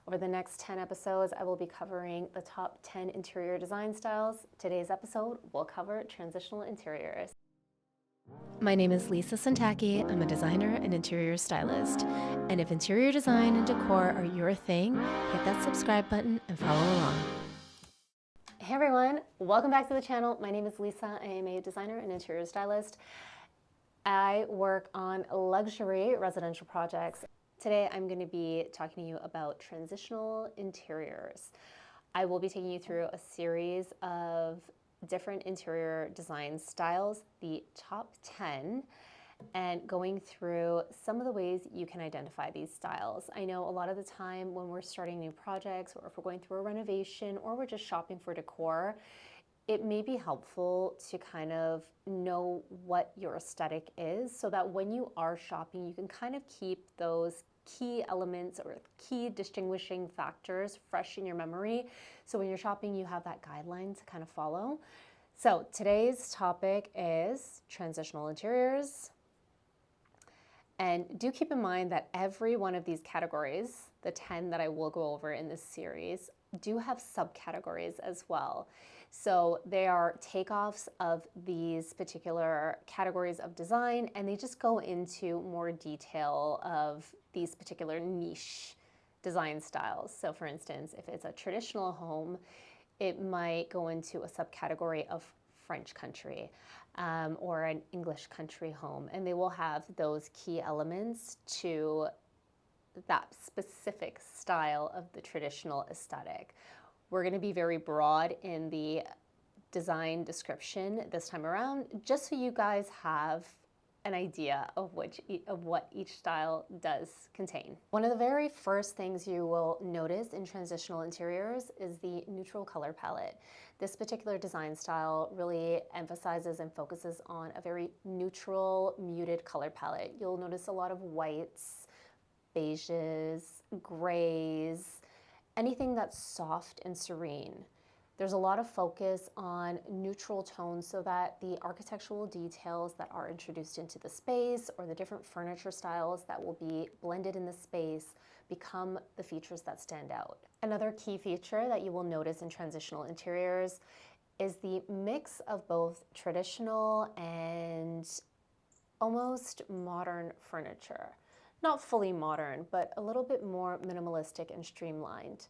Over the next 10 episodes, I will be covering the top 10 interior design styles. Today's episode will cover transitional interiors. My name is Lisa Santaki. I'm a designer and interior stylist. And if interior design and decor are your thing, hit that subscribe button and follow along. Hey everyone, welcome back to the channel. My name is Lisa. I am a designer and interior stylist. I work on luxury residential projects. Today I'm going to be talking to you about transitional interiors. I will be taking you through a series of different interior design styles, the top 10, and going through some of the ways you can identify these styles. I know a lot of the time when we're starting new projects, or if we're going through a renovation, or we're just shopping for decor, it may be helpful to kind of know what your aesthetic is so that when you are shopping, you can kind of keep those key elements or key distinguishing factors fresh in your memory. So when you're shopping, you have that guideline to kind of follow. So today's topic is transitional interiors. And do keep in mind that every one of these categories, the 10 that I will go over in this series, do have subcategories as well. So they are takeoffs of these particular categories of design, and they just go into more detail of these particular niche design styles. So for instance, if it's a traditional home, it might go into a subcategory of French country or an English country home, and they will have those key elements to that specific style of the traditional aesthetic. We're going to be very broad in the design description this time around, just so you guys have an idea of what each style does contain. One of the very first things you will notice in transitional interiors is the neutral color palette. This particular design style really emphasizes and focuses on a very neutral, muted color palette. You'll notice a lot of whites, beiges, grays, anything that's soft and serene. There's a lot of focus on neutral tones so that the architectural details that are introduced into the space or the different furniture styles that will be blended in the space become the features that stand out. Another key feature that you will notice in transitional interiors is the mix of both traditional and almost modern furniture. Not fully modern, but a little bit more minimalistic and streamlined.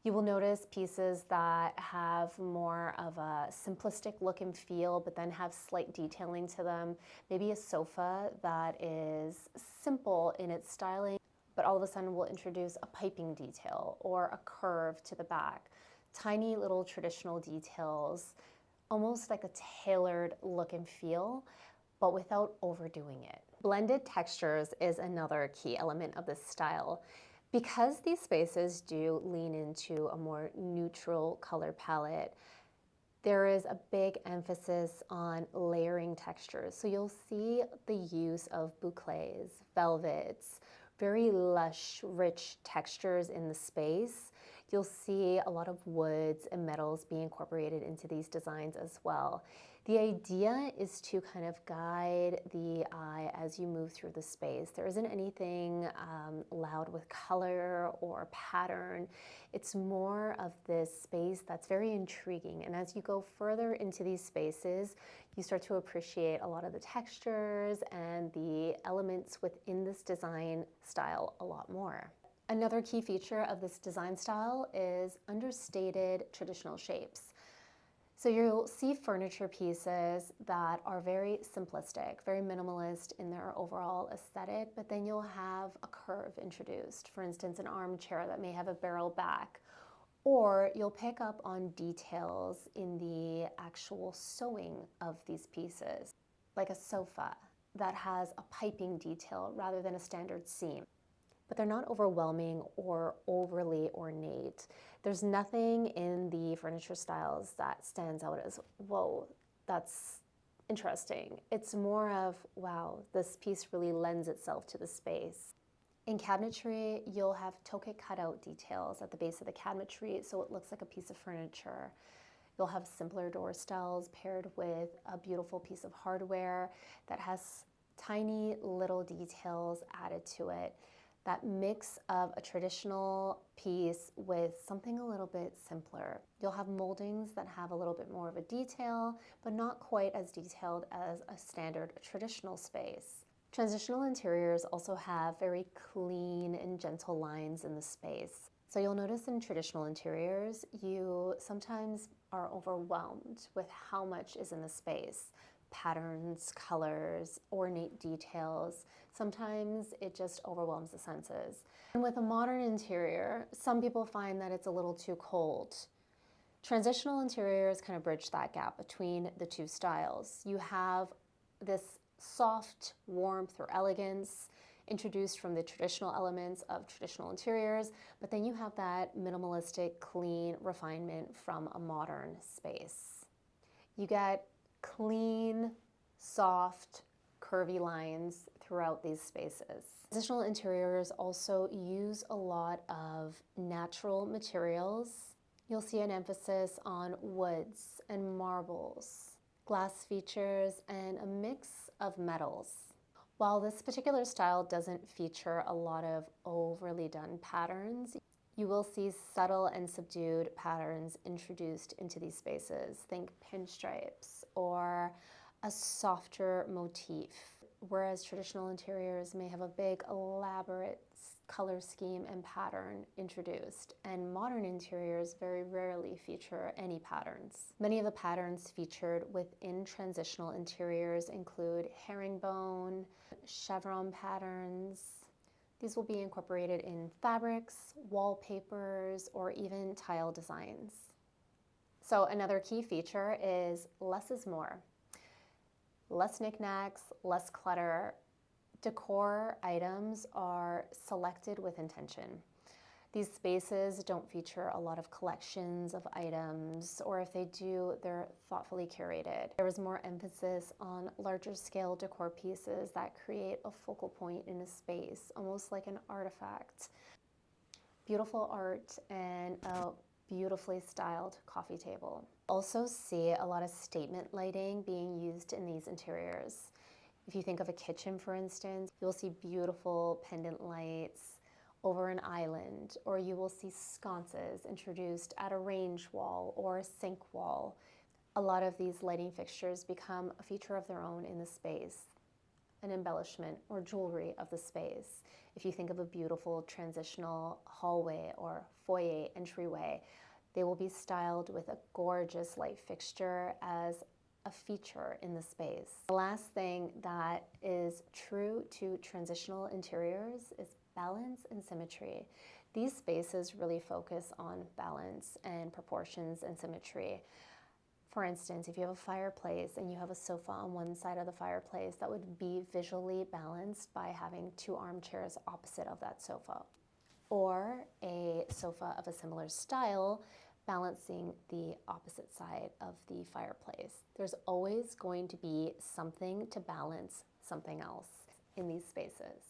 You will notice pieces that have more of a simplistic look and feel, but then have slight detailing to them. Maybe a sofa that is simple in its styling, but all of a sudden will introduce a piping detail or a curve to the back. Tiny little traditional details, almost like a tailored look and feel, but without overdoing it. Blended textures is another key element of this style. Because these spaces do lean into a more neutral color palette, there is a big emphasis on layering textures. So you'll see the use of bouclés, velvets, very lush, rich textures in the space. You'll see a lot of woods and metals being incorporated into these designs as well. The idea is to kind of guide the eye as you move through the space. There isn't anything loud with color or pattern. It's more of this space that's very intriguing. And as you go further into these spaces, you start to appreciate a lot of the textures and the elements within this design style a lot more. Another key feature of this design style is understated traditional shapes. So you'll see furniture pieces that are very simplistic, very minimalist in their overall aesthetic, but then you'll have a curve introduced. For instance, an armchair that may have a barrel back, or you'll pick up on details in the actual sewing of these pieces, like a sofa that has a piping detail rather than a standard seam. But they're not overwhelming or overly ornate. There's nothing in the furniture styles that stands out as, whoa, that's interesting. It's more of, wow, this piece really lends itself to the space. In cabinetry, you'll have toque cutout details at the base of the cabinetry, so it looks like a piece of furniture. You'll have simpler door styles paired with a beautiful piece of hardware that has tiny little details added to it. That mix of a traditional piece with something a little bit simpler. You'll have moldings that have a little bit more of a detail, but not quite as detailed as a standard traditional space. Transitional interiors also have very clean and gentle lines in the space. So you'll notice in traditional interiors, you sometimes are overwhelmed with how much is in the space. Patterns, colors, ornate details. Sometimes it just overwhelms the senses. And with a modern interior, some people find that it's a little too cold. Transitional interiors kind of bridge that gap between the two styles. You have this soft warmth or elegance introduced from the traditional elements of traditional interiors, but then you have that minimalistic, clean refinement from a modern space. You get clean, soft, curvy lines throughout these spaces. Transitional interiors also use a lot of natural materials. You'll see an emphasis on woods and marbles, glass features, and a mix of metals. While this particular style doesn't feature a lot of overly done patterns, you will see subtle and subdued patterns introduced into these spaces. Think pinstripes or a softer motif, whereas traditional interiors may have a big, elaborate color scheme and pattern introduced, and modern interiors very rarely feature any patterns. Many of the patterns featured within transitional interiors include herringbone, chevron patterns. These will be incorporated in fabrics, wallpapers, or even tile designs. So another key feature is less is more. Less knickknacks, less clutter. Decor items are selected with intention. These spaces don't feature a lot of collections of items, or if they do, they're thoughtfully curated. There is more emphasis on larger scale decor pieces that create a focal point in a space, almost like an artifact. Beautiful art and a beautifully styled coffee table. Also see a lot of statement lighting being used in these interiors. If you think of a kitchen, for instance, you'll see beautiful pendant lights over an island, or you will see sconces introduced at a range wall or a sink wall. A lot of these lighting fixtures become a feature of their own in the space, an embellishment or jewelry of the space. If you think of a beautiful transitional hallway or foyer entryway, they will be styled with a gorgeous light fixture as a feature in the space. The last thing that is true to transitional interiors is balance and symmetry. These spaces really focus on balance and proportions and symmetry. For instance, if you have a fireplace and you have a sofa on one side of the fireplace, that would be visually balanced by having two armchairs opposite of that sofa. Or a sofa of a similar style balancing the opposite side of the fireplace. There's always going to be something to balance something else in these spaces.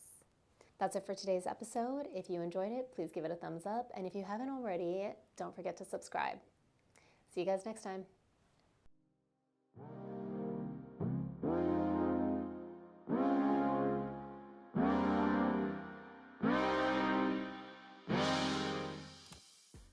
That's it for today's episode. If you enjoyed it, please give it a thumbs up. And if you haven't already, don't forget to subscribe. See you guys next time.